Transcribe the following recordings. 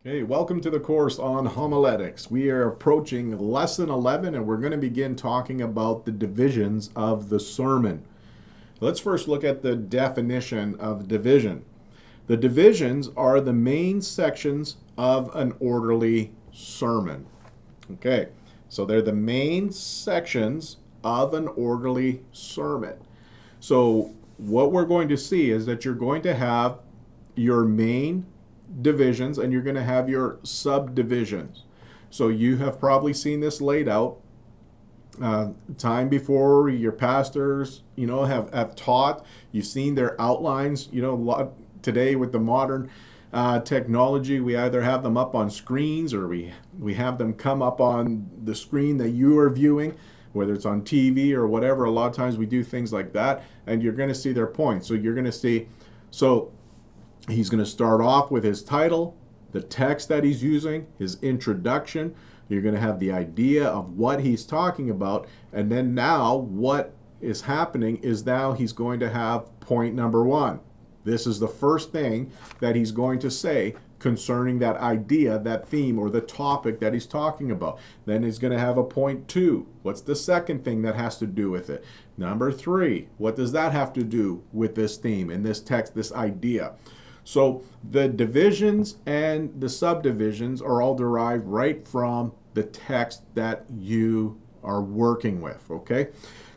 Okay, welcome to the course on homiletics. We are approaching lesson 11 and we're going to begin talking about the divisions of the sermon. Let's first look at the definition of division. The divisions are the main sections of an orderly sermon. Okay, so they're the main sections of an orderly sermon. So what we're going to see is that you're going to have your main divisions and you're going to have your subdivisions. So you have probably seen this laid out time before. Your pastors, have taught. You've seen their outlines. Today with the modern technology, we either have them up on screens or we have them come up on the screen that you are viewing, whether it's on TV or whatever. A lot of times we do things like that, and you're going to see their points. So you're going to see, he's going to start off with his title, the text that he's using, his introduction. You're going to have the idea of what he's talking about. And then now what is happening is now he's going to have point number one. This is the first thing that he's going to say concerning that idea, that theme, or the topic that he's talking about. Then he's going to have a point two. What's the second thing that has to do with it? Number three, what does that have to do with this theme, in this text, this idea? So the divisions and the subdivisions are all derived right from the text that you are working with, okay?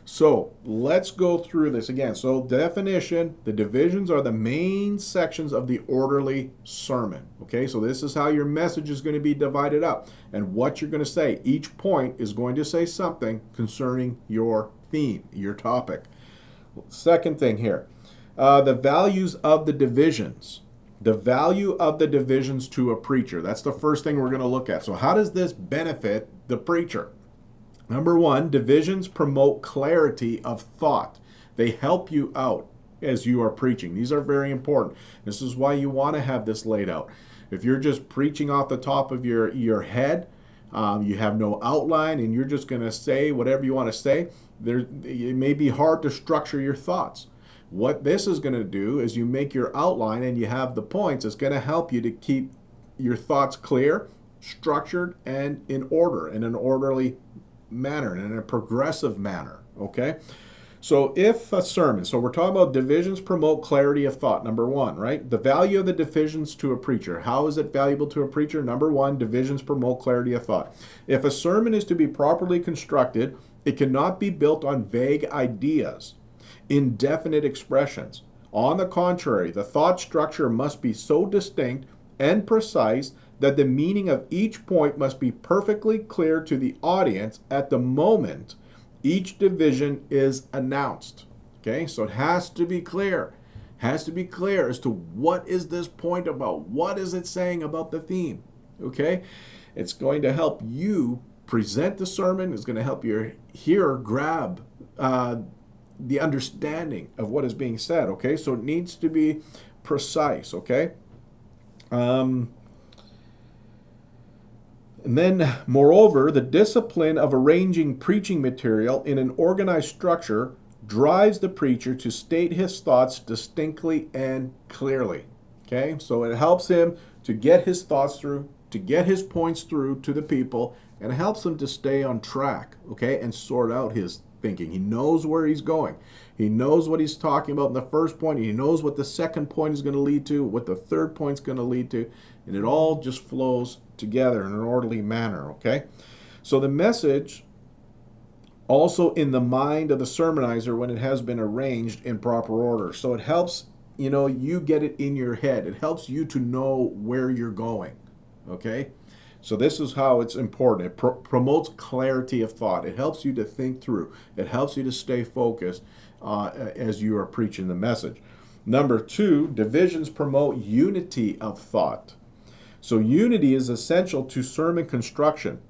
So let's go through this again. So definition, the divisions are the main sections of the orderly sermon, okay? So this is how your message is going to be divided up and what you're going to say. Each point is going to say something concerning your theme, your topic. Second thing here. The values of the divisions. The value of the divisions to a preacher. That's the first thing we're going to look at. So how does this benefit the preacher? Number one, divisions promote clarity of thought. They help you out as you are preaching. These are very important. This is why you want to have this laid out. If you're just preaching off the top of your head, you have no outline, and you're just going to say whatever you want to say, it may be hard to structure your thoughts. What this is going to do is you make your outline and you have the points. It's going to help you to keep your thoughts clear, structured, and in order, in an orderly manner, in a progressive manner, okay? So if a sermon, so we're talking about divisions promote clarity of thought, number one, right? The value of the divisions to a preacher. How is it valuable to a preacher? Number one, divisions promote clarity of thought. If a sermon is to be properly constructed, it cannot be built on vague ideas, indefinite expressions. On the contrary, the thought structure must be so distinct and precise that the meaning of each point must be perfectly clear to the audience at the moment each division is announced. Okay, so it has to be clear. Has to be clear as to what is this point about? What is it saying about the theme? Okay, it's going to help you present the sermon. It's going to help your hearer grab the understanding of what is being said, okay? So it needs to be precise, okay? And then, moreover, the discipline of arranging preaching material in an organized structure drives the preacher to state his thoughts distinctly and clearly, okay? So it helps him to get his thoughts through, to get his points through to the people, and it helps him to stay on track, okay, and sort out his thinking. He knows where he's going. He knows what he's talking about in the first point. He knows what the second point is going to lead to, what the third point is going to lead to, and it all just flows together in an orderly manner, okay? So the message also in the mind of the sermonizer when it has been arranged in proper order. So it helps, you get it in your head. It helps you to know where you're going, okay? So this is how it's important. It promotes clarity of thought. It helps you to think through. It helps you to stay focused as you are preaching the message. Number two, divisions promote unity of thought. So unity is essential to sermon construction.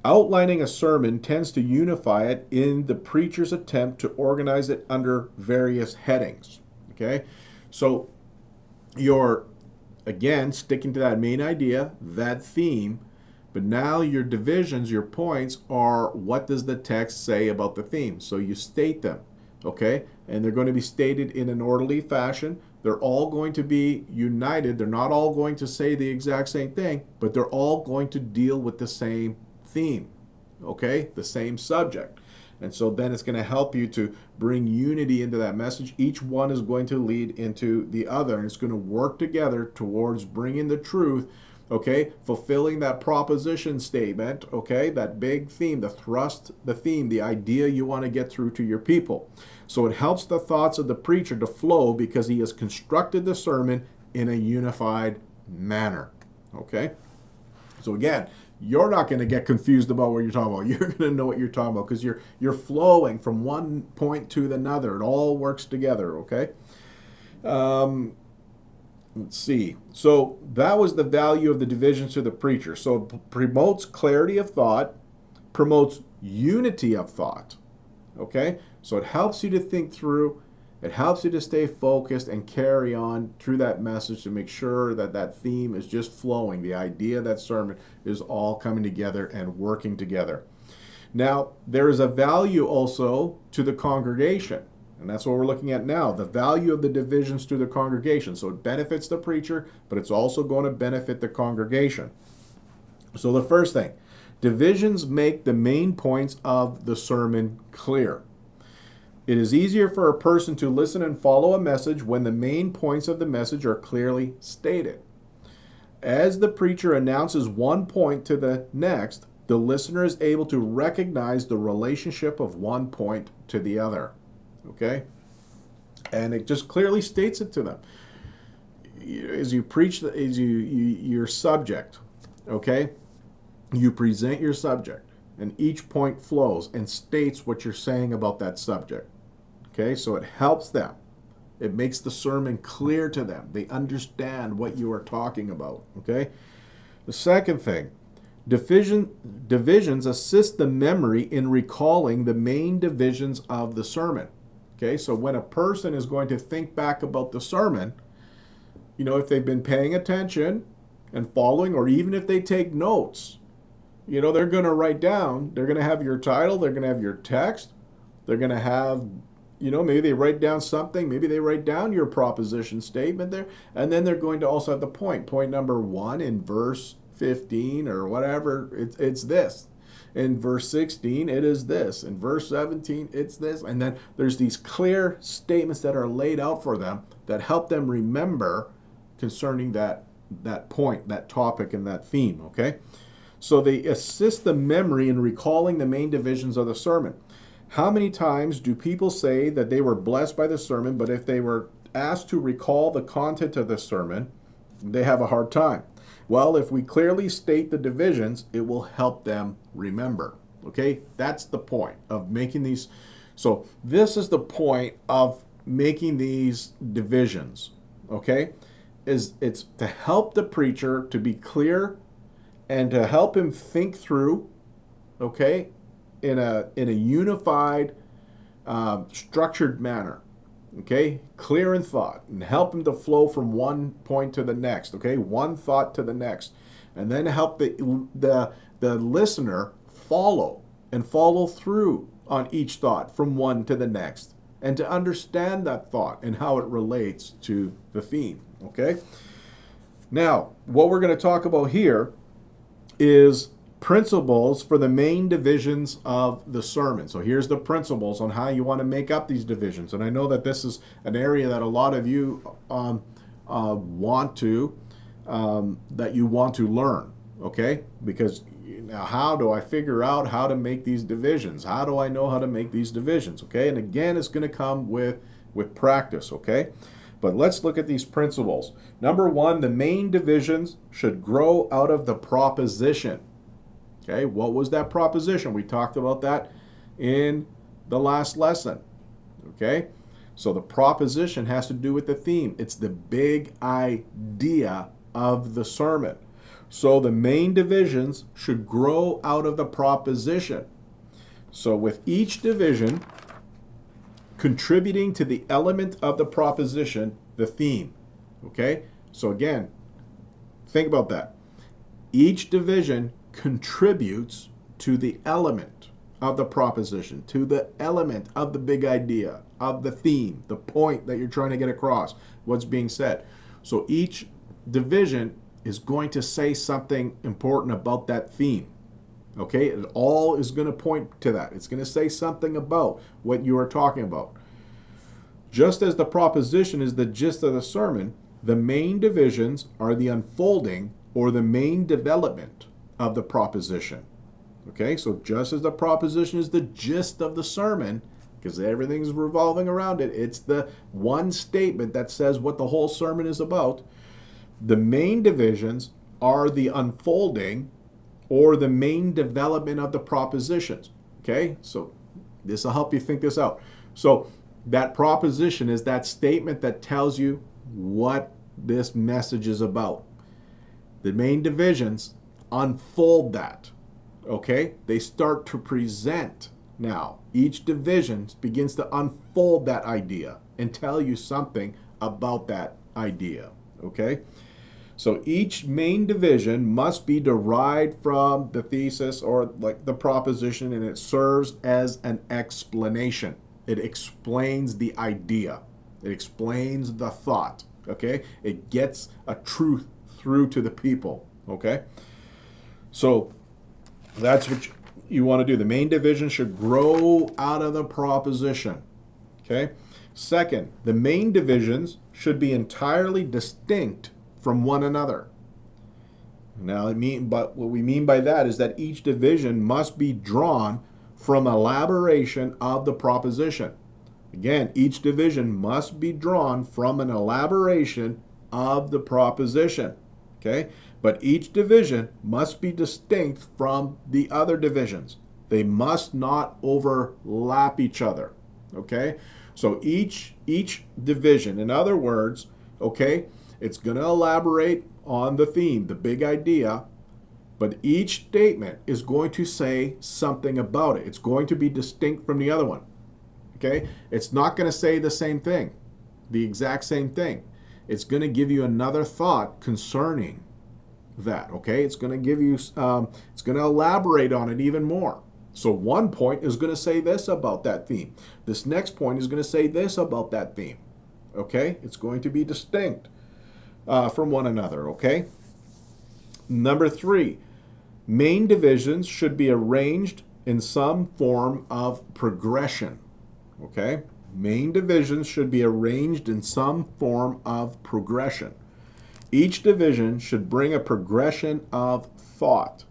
Outlining a sermon tends to unify it in the preacher's attempt to organize it under various headings. Okay? So you're again, sticking to that main idea, that theme, but now your divisions, your points are what does the text say about the theme? So you state them, okay? And they're going to be stated in an orderly fashion. They're all going to be united. They're not all going to say the exact same thing, but they're all going to deal with the same theme, okay? The same subject. And so then it's going to help you to bring unity into that message. Each one is going to lead into the other, and it's going to work together towards bringing the truth, okay? Fulfilling that proposition statement, okay? That big theme, the thrust, the theme, the idea you want to get through to your people. So it helps the thoughts of the preacher to flow because he has constructed the sermon in a unified manner, okay? So again, you're not going to get confused about what you're talking about. You're going to know what you're talking about because you're flowing from one point to another. It all works together, okay? Let's see. So that was the value of the divisions to the preacher. So it promotes clarity of thought, promotes unity of thought, okay? So it helps you to think through. It helps you to stay focused and carry on through that message to make sure that that theme is just flowing. The idea of that sermon is all coming together and working together. Now, there is a value also to the congregation, and that's what we're looking at now, the value of the divisions to the congregation. So it benefits the preacher, but it's also going to benefit the congregation. So the first thing, divisions make the main points of the sermon clear. It is easier for a person to listen and follow a message when the main points of the message are clearly stated. As the preacher announces one point to the next, the listener is able to recognize the relationship of one point to the other. Okay? And it just clearly states it to them. As you preach, your subject, okay? You present your subject, and each point flows and states what you're saying about that subject. Okay, so it helps them. It makes the sermon clear to them. They understand what you are talking about. Okay? The second thing, divisions assist the memory in recalling the main divisions of the sermon. Okay, so when a person is going to think back about the sermon, if they've been paying attention and following, or even if they take notes, they're going to write down, they're going to have your title, they're going to have your text, they're going to have, maybe they write down something, maybe they write down your proposition statement there, and then they're going to also have the point. Point number 1 in verse 15 or whatever, it's this. In verse 16, it is this. In verse 17, it's this. And then there's these clear statements that are laid out for them that help them remember concerning that point, that topic, and that theme, okay? So they assist the memory in recalling the main divisions of the sermon. How many times do people say that they were blessed by the sermon, but if they were asked to recall the content of the sermon, they have a hard time? Well, if we clearly state the divisions, it will help them remember. Okay? That's the point of making these. So this is the point of making these divisions. Okay? It's to help the preacher to be clear and to help him think through, okay, in a unified, structured manner, okay, clear in thought, and help him to flow from one point to the next, okay, one thought to the next, and then help the listener follow through on each thought from one to the next, and to understand that thought and how it relates to the theme, okay? Now, what we're going to talk about here is principles for the main divisions of the sermon. So here's the principles on how you want to make up these divisions. And I know that this is an area that a lot of you want to learn, okay? Because now, how do I figure out how to make these divisions? How do I know how to make these divisions, okay? And again, it's going to come with practice, okay? But let's look at these principles. Number 1, the main divisions should grow out of the proposition. Okay, what was that proposition? We talked about that in the last lesson. Okay, so the proposition has to do with the theme. It's the big idea of the sermon. So the main divisions should grow out of the proposition. So with each division contributing to the element of the proposition, the theme. Okay, so again, think about that. Each division contributes to the element of the proposition, to the element of the big idea, of the theme, the point that you're trying to get across, what's being said. So each division is going to say something important about that theme. Okay, it all is going to point to that. It's going to say something about what you are talking about. Just as the proposition is the gist of the sermon, the main divisions are the unfolding or the main development of the proposition. Okay, so just as the proposition is the gist of the sermon, because everything's revolving around it, it's the one statement that says what the whole sermon is about. The main divisions are the unfolding or the main development of the propositions. Okay, so this will help you think this out. So that proposition is that statement that tells you what this message is about. The main divisions unfold that. Okay, they start to present now. Each division begins to unfold that idea and tell you something about that idea. Okay, so each main division must be derived from the thesis or like the proposition, and it serves as an explanation. It explains the idea. It explains the thought. Okay, it gets a truth through to the people. Okay, so that's what you want to do. The main division should grow out of the proposition. Okay. Second, the main divisions should be entirely distinct from one another. Now, but what we mean by that is that each division must be drawn from elaboration of the proposition. Again, each division must be drawn from an elaboration of the proposition. Okay? But each division must be distinct from the other divisions. They must not overlap each other. Okay? So each division, in other words, okay, it's going to elaborate on the theme, the big idea, but each statement is going to say something about it. It's going to be distinct from the other one. Okay? It's not going to say the same thing, the exact same thing. It's going to give you another thought concerning that. Okay? It's going to give you, it's going to elaborate on it even more. So one point is going to say this about that theme. This next point is going to say this about that theme. Okay? It's going to be distinct from one another. Okay? Number 3, main divisions should be arranged in some form of progression. Okay? Main divisions should be arranged in some form of progression. Each division should bring a progression of thought.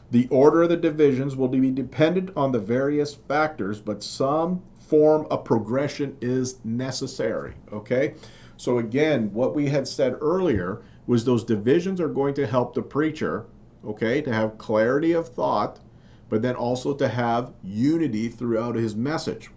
The order of the divisions will be dependent on the various factors, but some form of progression is necessary. Okay? So again, what we had said earlier was those divisions are going to help the preacher, okay, to have clarity of thought, but then also to have unity throughout his message.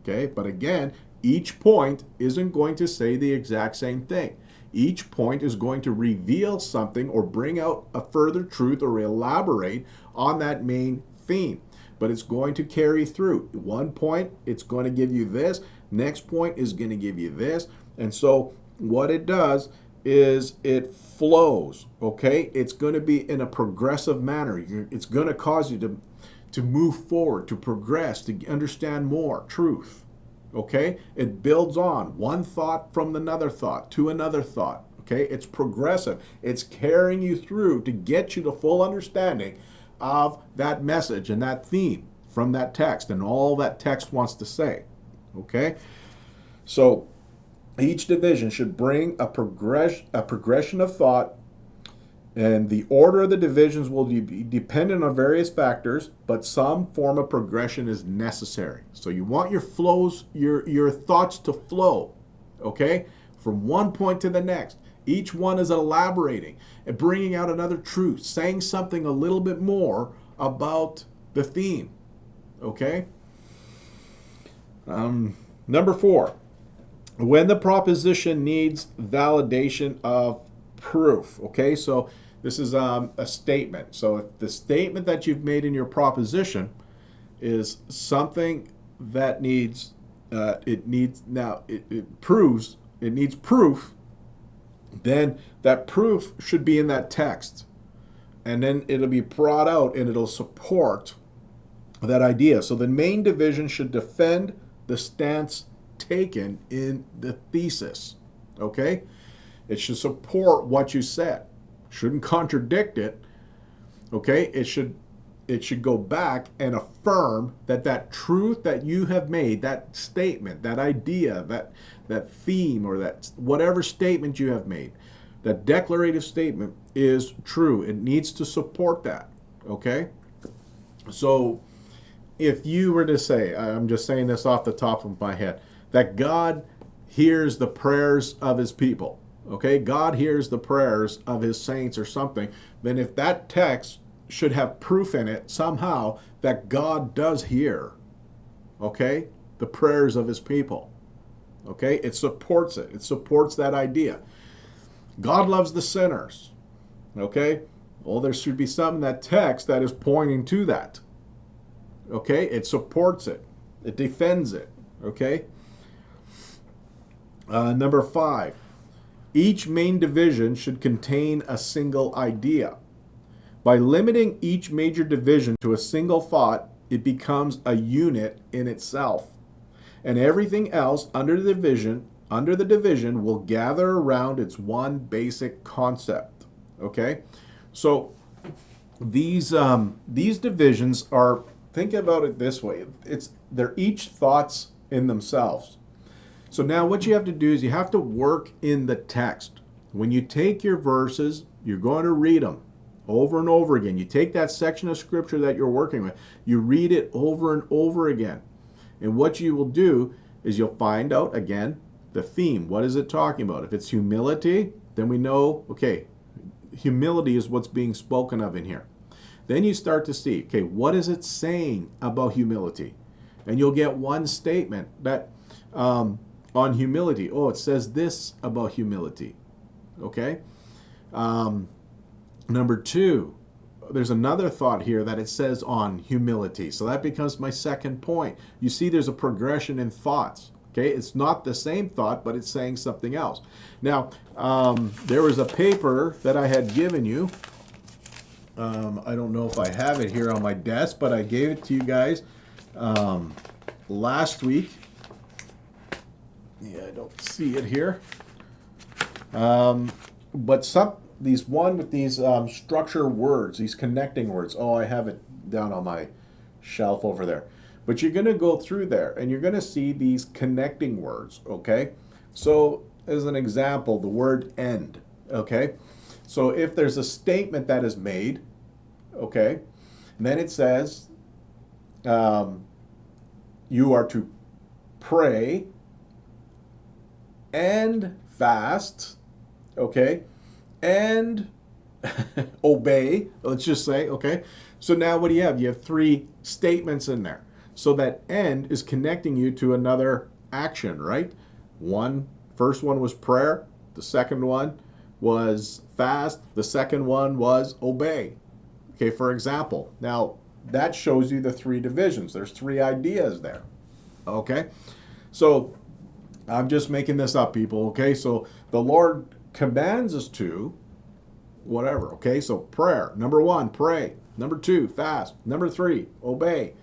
Okay? But again, each point isn't going to say the exact same thing. Each point is going to reveal something or bring out a further truth or elaborate on that main theme. But it's going to carry through. One point, it's going to give you this. Next point is going to give you this. And so what it does is it flows, okay? It's going to be in a progressive manner. It's going to cause you to move forward, to progress, to understand more truth. Okay? It builds on one thought from another thought to another thought. Okay? It's progressive. It's carrying you through to get you to full understanding of that message and that theme from that text and all that text wants to say. Okay? So each division should bring a progression of thought, and the order of the divisions will be dependent on various factors, but some form of progression is necessary. So you want your flows, your thoughts to flow, okay, from one point to the next. Each one is elaborating and bringing out another truth, saying something a little bit more about the theme, okay? Number 4, when the proposition needs validation of proof, okay? So this is a statement. So if the statement that you've made in your proposition is something that needs proof, then that proof should be in that text, and then it'll be brought out and it'll support that idea. So the main division should defend the stance taken in the thesis. Okay? It should support what you said. Shouldn't contradict it. Okay? It should go back and affirm that truth that you have made, that statement, that idea, that theme, or that whatever statement you have made, that declarative statement is true. It needs to support that. Okay? So if you were to say, I'm just saying this off the top of my head, that God hears the prayers of his people, okay? God hears the prayers of his saints or something, then if that text should have proof in it somehow that God does hear, okay, the prayers of his people, okay? It supports it. It supports that idea. God loves the sinners, okay? Well, there should be something in that text that is pointing to that. Okay, it supports it. It defends it. Okay. Number 5, each main division should contain a single idea. By limiting each major division to a single thought, it becomes a unit in itself, and everything else under the division will gather around its one basic concept. Okay, so these divisions are. Think about it this way. They're each thoughts in themselves. So now what you have to do is you have to work in the text. When you take your verses, you're going to read them over and over again. You take that section of scripture that you're working with, you read it over and over again. And what you will do is you'll find out, again, the theme. What is it talking about? If it's humility, then we know, okay, humility is what's being spoken of in here. Then you start to see, okay, what is it saying about humility? And you'll get one statement that on humility. Oh, it says this about humility. Okay? Number 2, there's another thought here that it says on humility. So that becomes my second point. You see there's a progression in thoughts. Okay? It's not the same thought, but it's saying something else. Now, there was a paper that I had given you. I don't know if I have it here on my desk, but I gave it to you guys last week. Yeah, I don't see it here. But these structure words, these connecting words. Oh, I have it down on my shelf over there. But you're going to go through there, and you're going to see these connecting words, okay? So, as an example, the word end, okay? So if there's a statement that is made, okay, then it says you are to pray and fast, okay, and obey, let's just say, okay. So now what do you have? You have 3 statements in there. So that end is connecting you to another action, right? First one was prayer. The second one was fast. The second one was obey. Okay, for example. Now, that shows you the 3 divisions. There's 3 ideas there. Okay? So, I'm just making this up, people. Okay? So, the Lord commands us to whatever. Okay? So, prayer. Number 1, pray. Number 2, fast. Number 3, obey.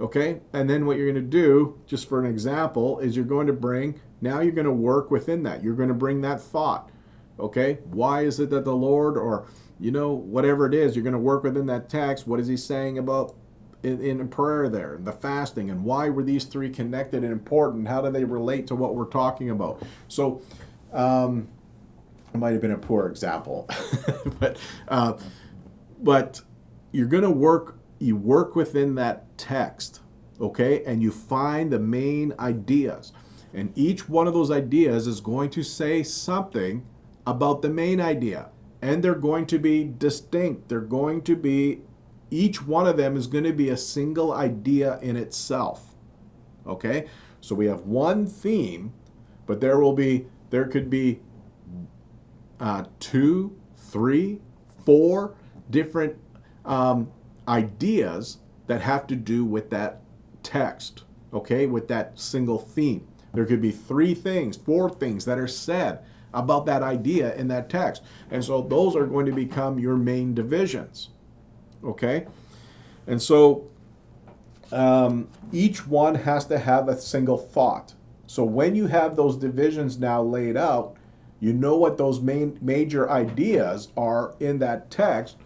Okay? And then what you're going to do, just for an example, is you're going to work within that. You're going to bring that thought. Okay? Why is it that the Lord, or, whatever it is, you're going to work within that text. What is he saying about in prayer there, and the fasting, and why were these 3 connected and important? How do they relate to what we're talking about? So, it might have been a poor example, but you're going to work within that text, okay? And you find the main ideas. And each one of those ideas is going to say something about the main idea. And they're going to be distinct. Each one of them is going to be a single idea in itself. Okay? So we have one theme, but there could be 2, 3, 4 different ideas that have to do with that text, okay, with that single theme. There could be 3 things, 4 things that are said about that idea in that text. And so those are going to become your main divisions, okay? And so each one has to have a single thought. So when you have those divisions now laid out, you know what those major ideas are in that text.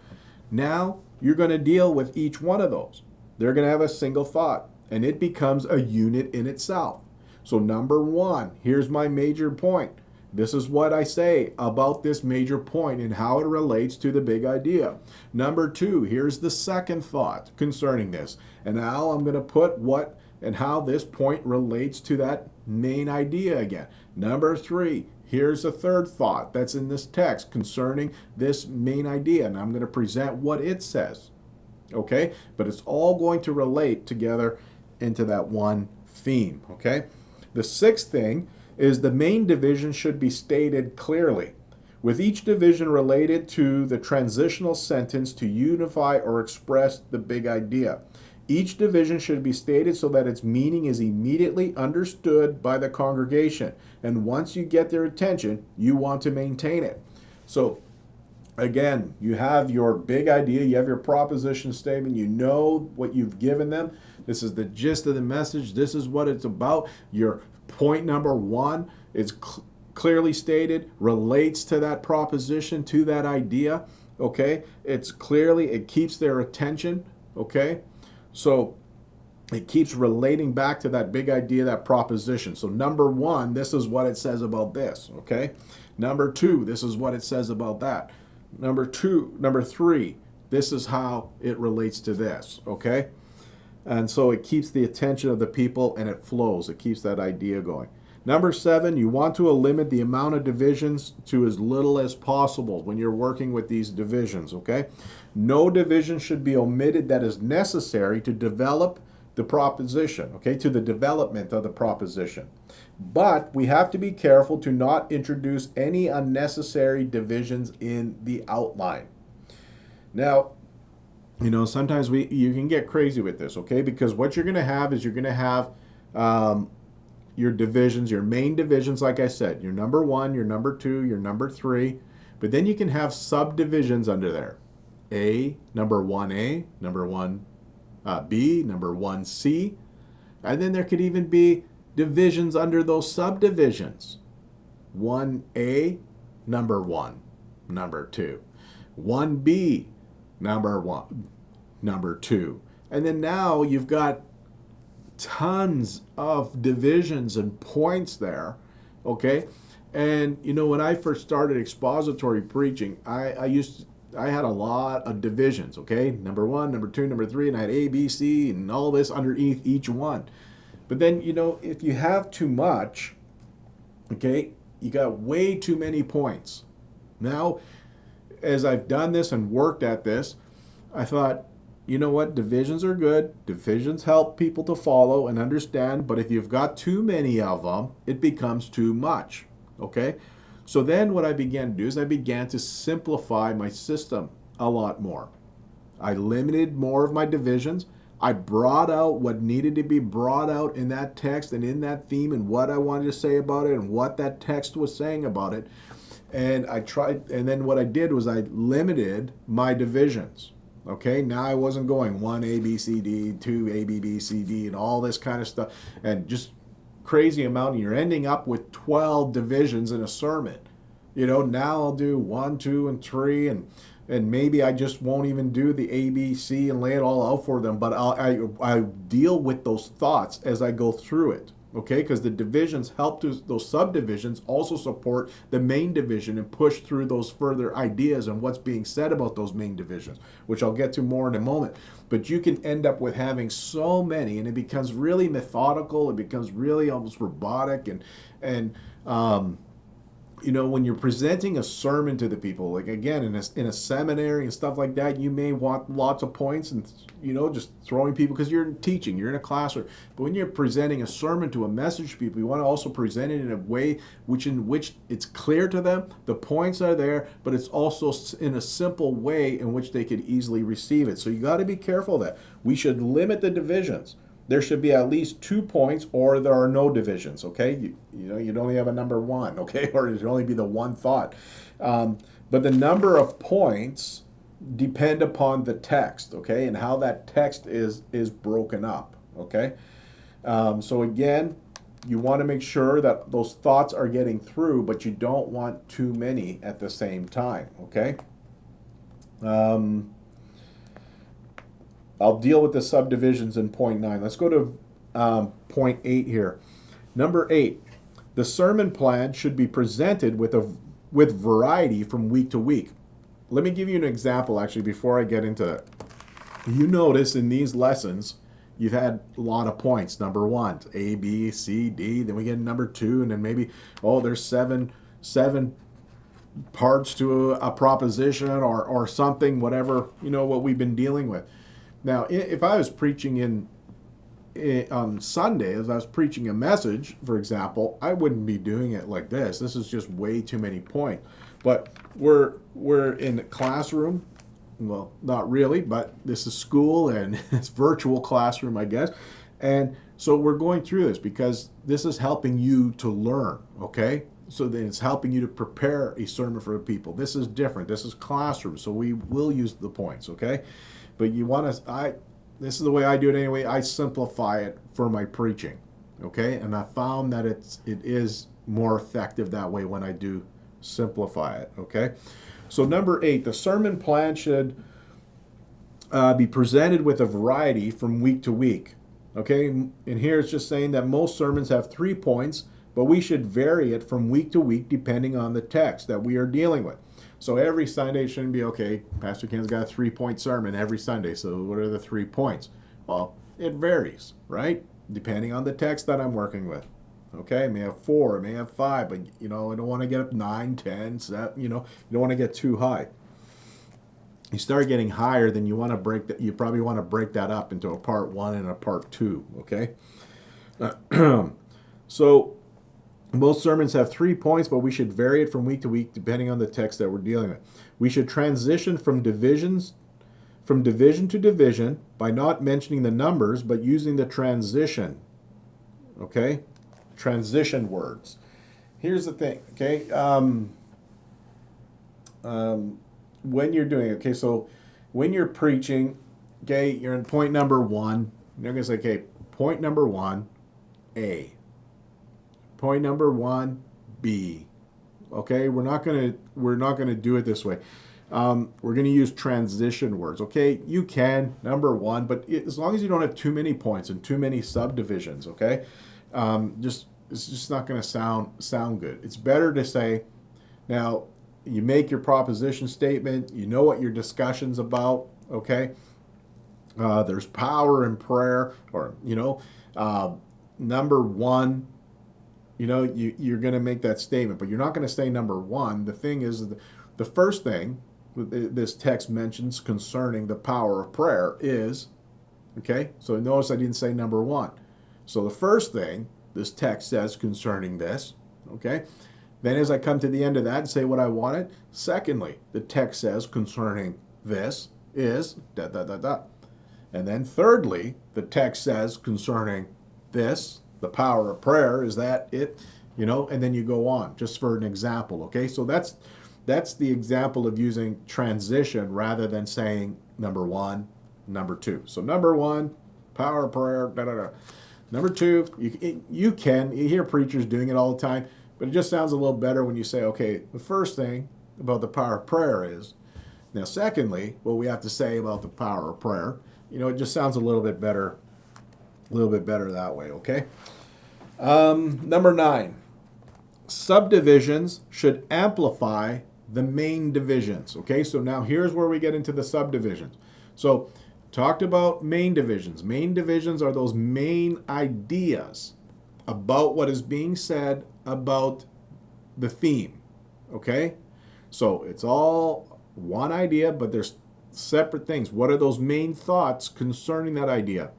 Now you're going to deal with each one of those. They're going to have a single thought, and it becomes a unit in itself. So number one, here's my major point. This is what I say about this major point and how it relates to the big idea. Number two, here's the second thought concerning this. And now I'm going to put what and how this point relates to that main idea again. Number three, here's a third thought that's in this text concerning this main idea. And I'm going to present what it says. Okay? But it's all going to relate together into that one theme. Okay? The sixth thing is the main division should be stated clearly, with each division related to the transitional sentence to unify or express the big idea. Each division should be stated so that its meaning is immediately understood by the congregation. And once you get their attention, you want to maintain it. So again, you have your big idea, you have your proposition statement, you know what you've given them. This is the gist of the message. This is what it's about. Your point number one is clearly stated, relates to that proposition, to that idea. Okay? It keeps their attention. Okay? So it keeps relating back to that big idea, that proposition. So number one, this is what it says about this. Okay? Number two, this is what it says about that. Number three, this is how it relates to this. Okay? And so it keeps the attention of the people and it flows. It keeps that idea going. Number seven, you want to limit the amount of divisions to as little as possible when you're working with these divisions, okay? No division should be omitted that is necessary to develop the proposition, okay, to the development of the proposition. But we have to be careful to not introduce any unnecessary divisions in the outline. Now, you know, sometimes you can get crazy with this, okay? Because what you're going to have is you're going to have your divisions, your main divisions, like I said, your number one, your number two, your number three. But then you can have subdivisions under there. Number 1A, number 1B, number 1C. And then there could even be divisions under those subdivisions. 1A, number 1, number 2. 1B, number 1, number 2. And then now you've got tons of divisions and points there, okay? And you know, when I first started expository preaching, I had a lot of divisions, okay? Number 1, number 2, number 3, and I had A, B, C, and all this underneath each one. But then, you know, if you have too much, okay, you got way too many points. Now, as I've done this and worked at this, I thought, you know what, divisions are good. Divisions help people to follow and understand, but if you've got too many of them, it becomes too much, okay? So then what I began to do is I began to simplify my system a lot more. I limited more of my divisions. I brought out what needed to be brought out in that text and in that theme and what I wanted to say about it and what that text was saying about it. And I tried, and then what I did was I limited my divisions. Okay, now I wasn't going 1 A, B, C, D, 2 A, B, B, C, D, and all this kind of stuff, and just crazy amount. And you're ending up with 12 divisions in a sermon. You know, now I'll do 1, 2, and 3, and maybe I just won't even do the A, B, C, and lay it all out for them. But I deal with those thoughts as I go through it. Okay, because the divisions help those subdivisions also support the main division and push through those further ideas and what's being said about those main divisions, which I'll get to more in a moment. But you can end up with having so many, and it becomes really methodical. It becomes really almost robotic, and you know, when you're presenting a sermon to the people, like again in a seminary and stuff like that, you may want lots of points and, you know, just throwing people because you're teaching, you're in a classroom. But when you're presenting a sermon to a message to people, you want to also present it in a way in which it's clear to them, the points are there, but it's also in a simple way in which they could easily receive it. So you got to be careful that we should limit the divisions. There should be at least 2 points, or there are no divisions, okay? You know, you'd only have a number 1, okay? Or it should only be the one thought. But the number of points depend upon the text, okay? And how that text is broken up, okay? So again, you want to make sure that those thoughts are getting through, but you don't want too many at the same time, okay? I'll deal with the subdivisions in point 9. Let's go to point 8 here. Number 8, the sermon plan should be presented with variety from week to week. Let me give you an example, actually, before I get into that. You notice in these lessons, you've had a lot of points. Number 1, A, B, C, D. Then we get number 2, and then maybe, oh, there's seven parts to a proposition or something, whatever, what we've been dealing with. Now, if I was preaching on Sunday, as I was preaching a message, for example, I wouldn't be doing it like this. This is just way too many points. But we're in a classroom. Well, not really, but this is school and it's virtual classroom, I guess. And so we're going through this because this is helping you to learn, okay? So then it's helping you to prepare a sermon for the people. This is different. This is classroom, so we will use the points, okay? But you want to, this is the way I do it anyway. I simplify it for my preaching, okay? And I found that it is more effective that way when I do simplify it, okay? So number 8, the sermon plan should be presented with a variety from week to week, okay? And here it's just saying that most sermons have 3 points, but we should vary it from week to week depending on the text that we are dealing with. So every Sunday shouldn't be, okay, Pastor Ken's got a 3-point sermon every Sunday, so what are the 3 points? Well, it varies, right? Depending on the text that I'm working with. Okay, it may have 4, it may have 5, but I don't want to get up 9, 10, 7, you don't want to get too high. You start getting higher, then you probably want to break that up into a part 1 and a part 2, okay? So most sermons have 3 points, but we should vary it from week to week depending on the text that we're dealing with. We should transition from division to division by not mentioning the numbers, but using the transition, okay? Transition words. Here's the thing, okay? When you're doing it, okay, so when you're preaching, okay, you're in point number 1. You're going to say, okay, point number 1, A. Point number 1, B. Okay, we're not gonna do it this way. We're gonna use transition words. Okay, you can number 1, but as long as you don't have too many points and too many subdivisions, okay, it's just not gonna sound good. It's better to say, now you make your proposition statement. You know what your discussion's about. Okay, there's power in prayer, or number 1. You're going to make that statement, but you're not going to say number 1. The thing is, the first thing this text mentions concerning the power of prayer is, okay, so notice I didn't say number 1. So the first thing this text says concerning this, okay, then as I come to the end of that and say what I wanted, secondly, the text says concerning this is da da da da. And then thirdly, the text says concerning this, the power of prayer, is that it, and then you go on, just for an example, okay? So that's the example of using transition rather than saying number 1, number 2. So number 1, power of prayer, da da da. Number 2, you hear preachers doing it all the time, but it just sounds a little better when you say, okay, the first thing about the power of prayer is, now secondly, what we have to say about the power of prayer, it just sounds a little bit better that way, okay? Number 9, subdivisions should amplify the main divisions, okay? So now here's where we get into the subdivisions. So talked about main divisions. Main divisions are those main ideas about what is being said about the theme, okay? So it's all one idea, but there's separate things. What are those main thoughts concerning that idea?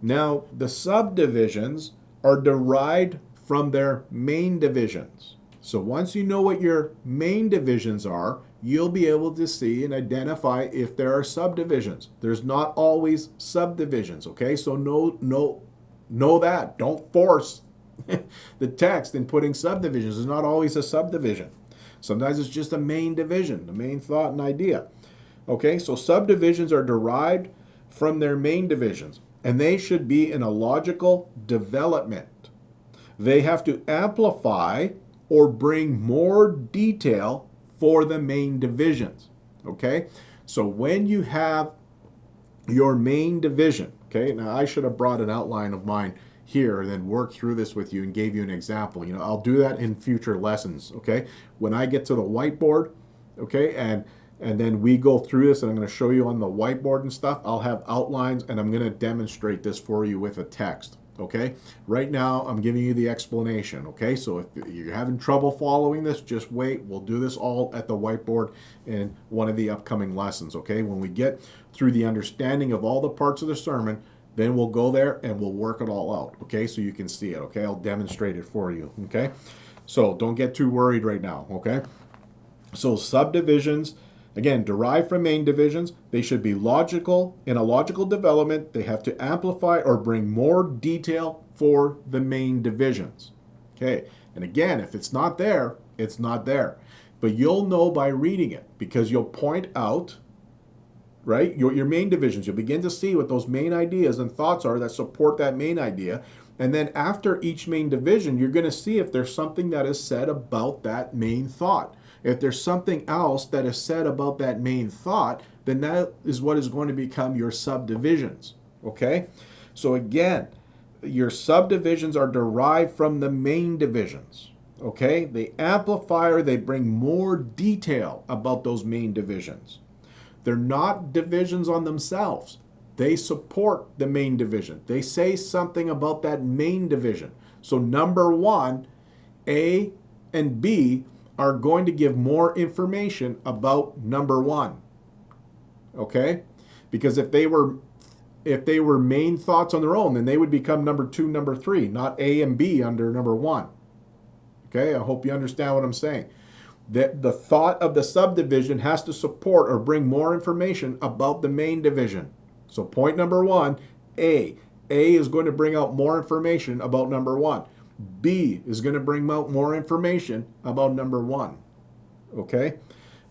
Now, the subdivisions are derived from their main divisions. So once you know what your main divisions are, you'll be able to see and identify if there are subdivisions. There's not always subdivisions, okay? So know that. Don't force the text in putting subdivisions. There's not always a subdivision. Sometimes it's just a main division, the main thought and idea. Okay, so subdivisions are derived from their main divisions. and they should be in a logical development. They have to amplify or bring more detail for the main divisions. Okay? So when you have your main division, okay, now I should have brought an outline of mine here and then worked through this with you and gave you an example. I'll do that in future lessons, okay? When I get to the whiteboard, okay, and then we go through this and I'm going to show you on the whiteboard and stuff, I'll have outlines and I'm going to demonstrate this for you with a text, okay? Right now, I'm giving you the explanation, okay? So if you're having trouble following this, just wait. We'll do this all at the whiteboard in one of the upcoming lessons, okay? When we get through the understanding of all the parts of the sermon, then we'll go there and we'll work it all out, okay? So you can see it, okay? I'll demonstrate it for you, okay? So don't get too worried right now, okay? So subdivisions, again, derived from main divisions. They should be logical, in a logical development. They have to amplify or bring more detail for the main divisions, okay? And again, if it's not there, it's not there. But you'll know by reading it because you'll point out, right? Your main divisions. You'll begin to see what those main ideas and thoughts are that support that main idea. And then after each main division, you're going to see if there's something that is said about that main thought. If there's something else that is said about that main thought, then that is what is going to become your subdivisions. Okay? So again, your subdivisions are derived from the main divisions. Okay? They amplify or they bring more detail about those main divisions. They're not divisions on themselves. They support the main division. They say something about that main division. So number one, A and B are going to give more information about number one. Okay? Because if they were main thoughts on their own, then they would become number two, number three, not A and B under number one. Okay? I hope you understand what I'm saying. The thought of the subdivision has to support or bring more information about the main division. So point number one, A. A is going to bring out more information about number one. B is going to bring out more information about number one. Okay?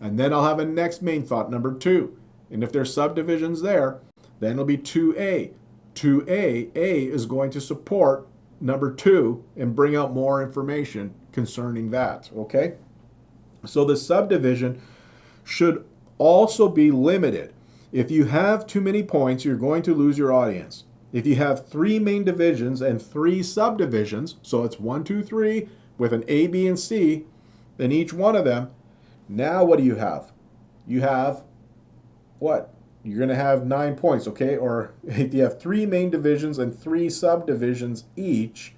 And then I'll have a next main thought, number two. And if there's subdivisions there, then it'll be 2A. 2A, A is going to support number two and bring out more information concerning that. Okay? So the subdivision should also be limited. If you have too many points, you're going to lose your audience. If you have 3 main divisions and 3 subdivisions, so it's 1, 2, 3 with an A, B, and C in each one of them, now what do you have? You have what? You're going to have 9 points, okay? Or if you have 3 main divisions and 3 subdivisions each,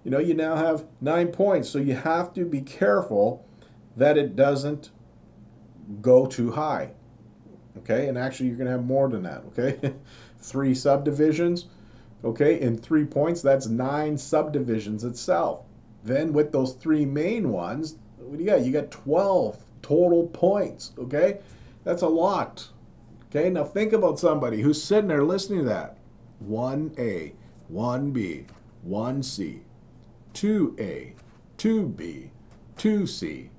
you now have 9 points. So you have to be careful that it doesn't go too high, okay? And actually, you're going to have more than that, okay? 3 subdivisions, okay? In 3 points, that's 9 subdivisions itself. Then with those 3 main ones, what do you got? You got 12 total points, okay? That's a lot, okay? Now think about somebody who's sitting there listening to that. 1A, 1B, 1C, 2A, 2B, 2C,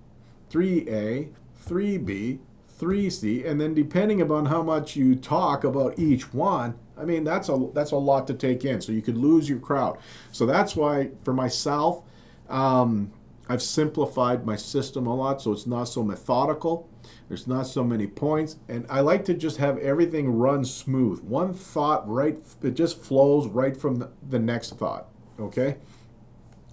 3A, 3B, 3C, and then depending upon how much you talk about each one, I mean, that's a lot to take in. So you could lose your crowd. So that's why, for myself, I've simplified my system a lot so it's not so methodical. There's not so many points. And I like to just have everything run smooth. One thought, right, it just flows right from the next thought, okay?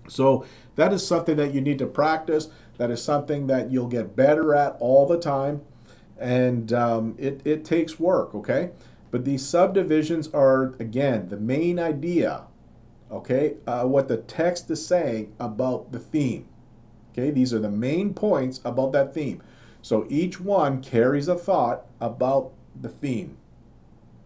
So that is something that you need to practice. That is something that you'll get better at all the time. And it takes work, okay? But these subdivisions are, again, the main idea, okay? What the text is saying about the theme, okay? These are the main points about that theme. So each one carries a thought about the theme.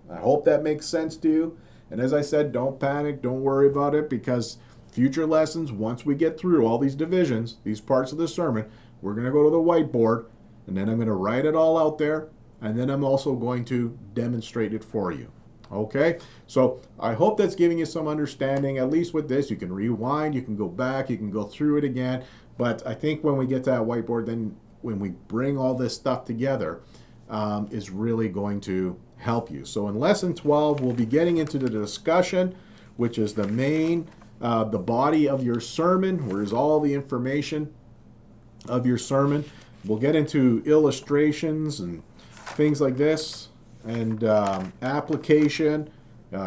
I hope that makes sense to you. And as I said, don't panic, don't worry about it, because future lessons, once we get through all these divisions, these parts of the sermon, we're going to go to the whiteboard, and then I'm going to write it all out there, and then I'm also going to demonstrate it for you. Okay? So I hope that's giving you some understanding. At least with this, you can rewind, you can go back, you can go through it again. But I think when we get to that whiteboard, then when we bring all this stuff together, is really going to help you. So in lesson 12, we'll be getting into the discussion, which is the main, the body of your sermon, where is all the information of your sermon. We'll get into illustrations and things like this, and application,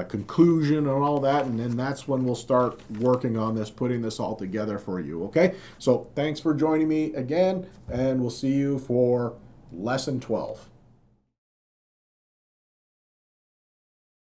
conclusion, and all that, and then that's when we'll start working on this, putting this all together for you, okay? So thanks for joining me again, and we'll see you for lesson 12.